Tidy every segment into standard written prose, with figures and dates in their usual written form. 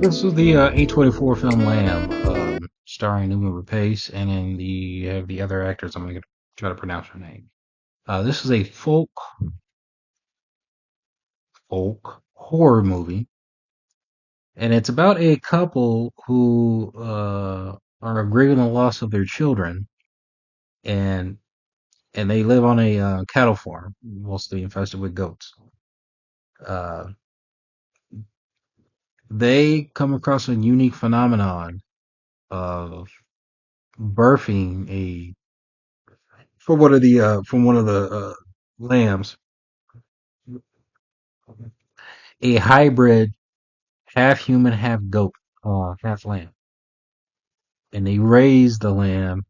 This is the A24 film Lamb, starring Numa Rapace, and then the other actors. I'm going to try to pronounce her name. This is a folk horror movie, and it's about a couple who are grieving the loss of their children, and they live on a cattle farm, mostly infested with goats. Uh, they come across a unique phenomenon of birthing a from one of the lambs, a hybrid, half human, half goat, half lamb, and they raise the lamb,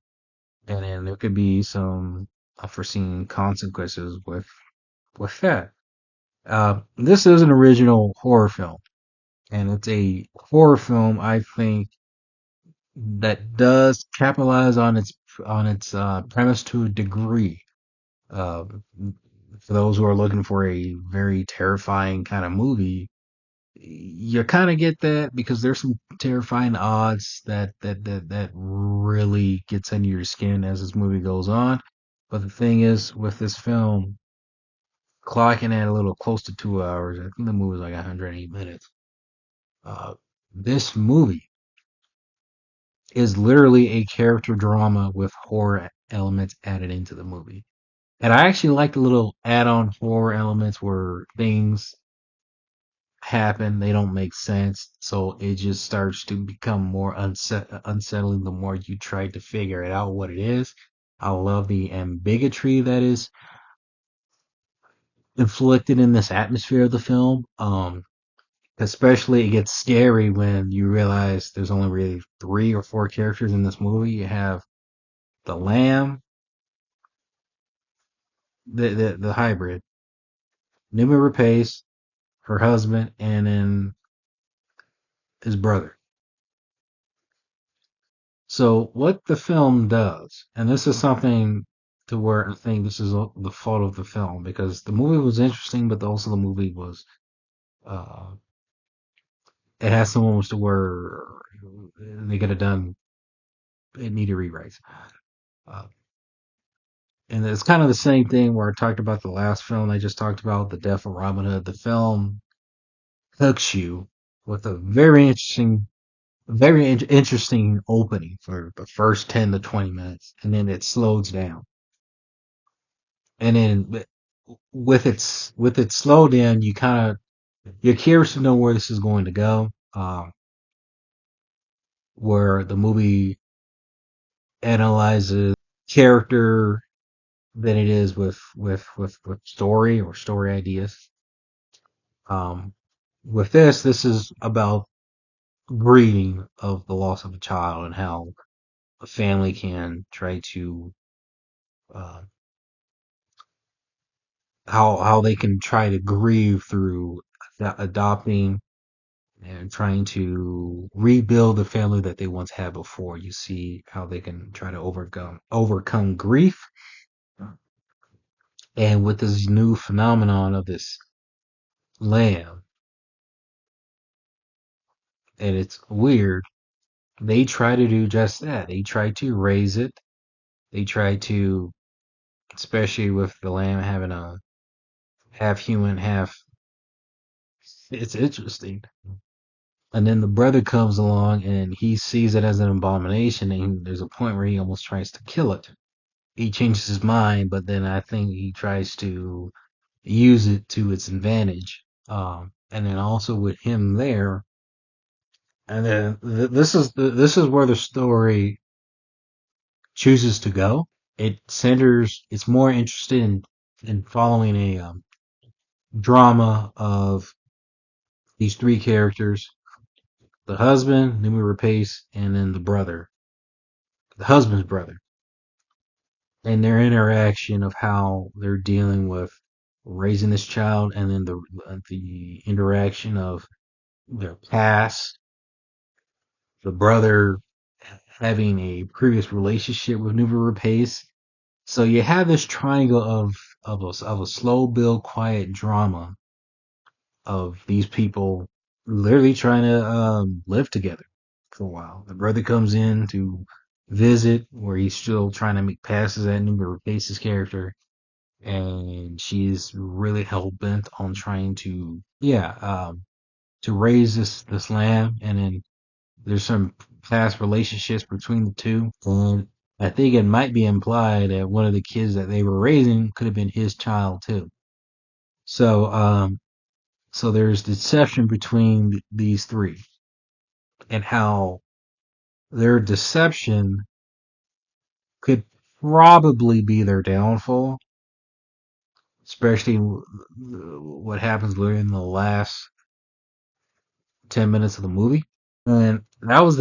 and then there could be some unforeseen consequences with that. This is an original horror film, and it's a horror film I think that does capitalize on its premise to a degree. Uh, for those who are looking for a very terrifying kind of movie, you kind of get that because there's some terrifying odds that really gets under your skin as this movie goes on. But the thing is, with this film, clocking at a little close to 2 hours, I think the movie is like 108 minutes. Uh, this movie is literally a character drama with horror elements added into the movie. And I actually like the little add-on horror elements where things happen, they don't make sense, so it just starts to become more unsettling the more you try to figure it out what it is. I love the ambiguity that is inflicted in this atmosphere of the film. Especially it gets scary when you realize there's only really 3 or 4 characters in this movie. You have the lamb, the hybrid, Numi Rapace, her husband, and then his brother. So what the film does, and this is something to where I think this is the fault of the film because the movie was interesting, but also the movie was uh, it has some moments to where they could have done it needed rewrites, uh, and it's kind of the same thing where I talked about the last film I just talked about, the death of Robin Hood. The film hooks you with a very interesting opening for the first 10 to 20 minutes, and then it slows down and then with its slowdown, you're curious to know where this is going to go. Where the movie analyzes character than it is with story or story ideas. Um, with this is about grieving of the loss of a child and how a family can try to uh, how they can try to grieve through adopting and trying to rebuild the family that they once had before. You see how they can try to overcome grief, and with this new phenomenon of this lamb, and it's weird. They try to do just that. They try to raise it. They try to, especially with the lamb having a half human, half. It's interesting. And then the brother comes along and he sees it as an abomination, and there's a point where he almost tries to kill it. He changes his mind, but then I think he tries to use it to its advantage. And then also with him there, and then this is where the story chooses to go. It's more interested in following a drama of these 3 characters: the husband, Numi Rapace, and then the husband's brother, and their interaction of how they're dealing with raising this child, and then the interaction of their past, the brother having a previous relationship with Nuva Rapace. So you have this triangle of a slow build, quiet drama of these people literally trying to live together for a while. The brother comes in to visit, where he's still trying to make passes at him to replace his character, and she's really hell bent on trying to, to raise this lamb. And then there's some past relationships between the two, and I think it might be implied that one of the kids that they were raising could have been his child too. So so there's deception between these three, and how their deception could probably be their downfall, especially what happens literally in the last 10 minutes of the movie. And that was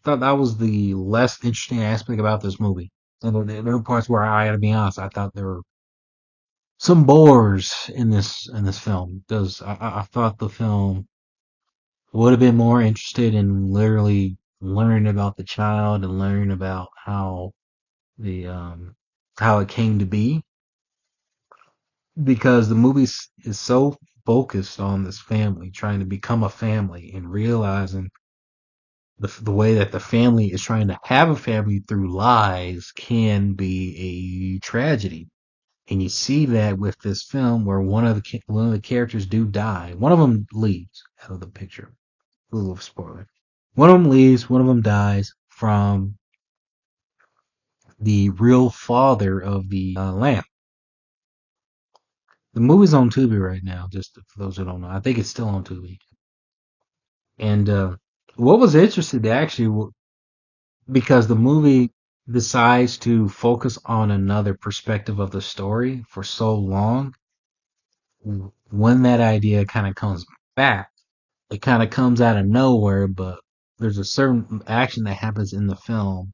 thought that was the less interesting aspect about this movie. And there were parts where I gotta be honest, I thought there were some bores in this film. Because I thought the film would have been more interested in literally learning about the child and learning about the how it came to be, because the movie is so focused on this family trying to become a family and realizing the way that the family is trying to have a family through lies can be a tragedy. And you see that with this film, where one of the characters do die. One of them leaves out of the picture. A little spoiler. One of them leaves. One of them dies from the real father of the lamb. The movie's on Tubi right now. Just for those who don't know, I think it's still on Tubi. And what was interesting, actually, because the movie decides to focus on another perspective of the story for so long, when that idea kind of comes back, it kind of comes out of nowhere. But there's a certain action that happens in the film.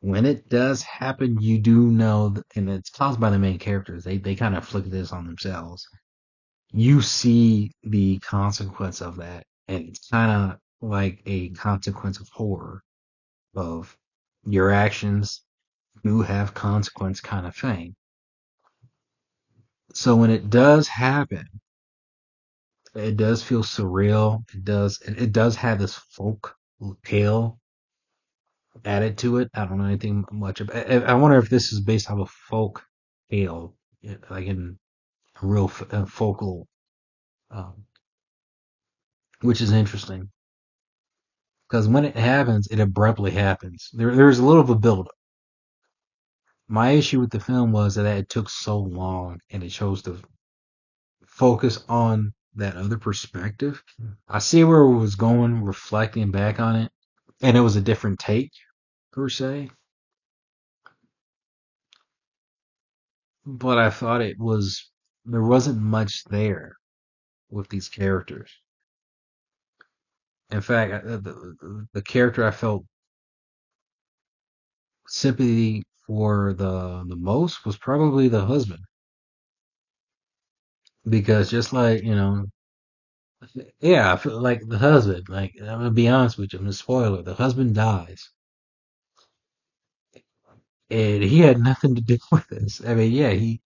When it does happen, you do know, and it's caused by the main characters. They kind of inflict this on themselves. You see the consequence of that, and it's kind of like a consequence of horror, of your actions do have consequence kind of thing. So when it does happen, it does feel surreal. It does have this folk tale added to it. I don't know anything much about it. I wonder if this is based off a folk tale, like in a real folklore, um, which is interesting. Because when it happens, it abruptly happens. There's a little of a build. My issue with the film was that it took so long, and it chose to focus on that other perspective. I see where it was going, reflecting back on it, and it was a different take per se. But I thought there wasn't much there with these characters. In fact, the character I felt sympathy for the most was probably the husband, because just like, yeah, I feel like the husband, like, I'm gonna be honest with you, I'm a spoiler. The husband dies, and he had nothing to do with this. I mean, yeah, he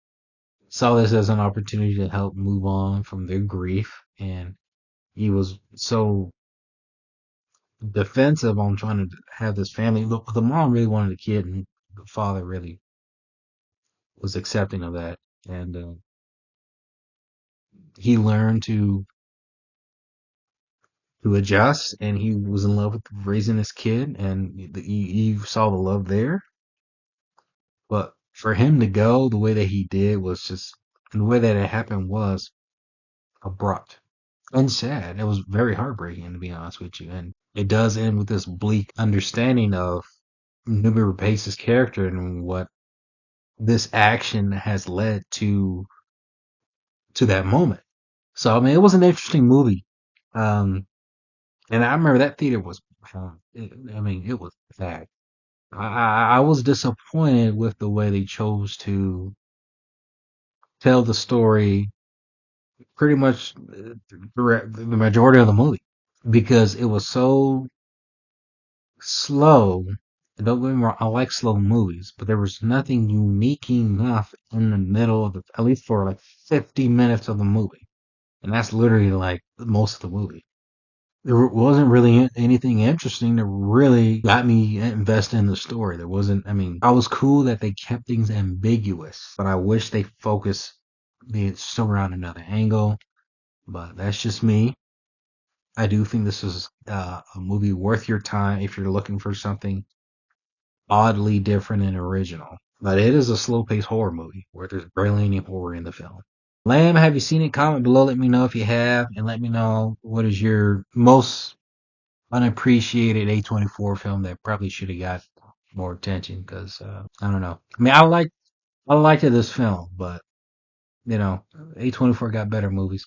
saw this as an opportunity to help move on from their grief, and he was so defensive on trying to have this family. Look, the mom really wanted a kid, and the father really was accepting of that, and he learned to adjust, and he was in love with raising this kid, and you saw the love there. But for him to go the way that he did was just, and the way that it happened was abrupt and sad. It was very heartbreaking, to be honest with you. And it does end with this bleak understanding of Newbie Pace's character and what this action has led to that moment. So I mean, it was an interesting movie. Um, and I remember that theater was, I mean, it was packed. I was disappointed with the way they chose to tell the story pretty much the majority of the movie, because it was so slow. Don't get me wrong, I like slow movies, but there was nothing unique enough in the middle of at least for like 50 minutes of the movie. And that's literally like most of the movie. there wasn't really anything interesting that really got me invested in the story. There wasn't, I mean, I was cool that they kept things ambiguous, but I wish they focused the story around another angle. But that's just me. I do think this is a movie worth your time if you're looking for something oddly different and original. But it is a slow paced horror movie where there's barely any horror in the film. Lamb, have you seen it? Comment below. Let me know if you have, and let me know what is your most unappreciated A24 film that probably should have got more attention. Because I don't know. I mean, I liked this film, but you know, A24 got better movies.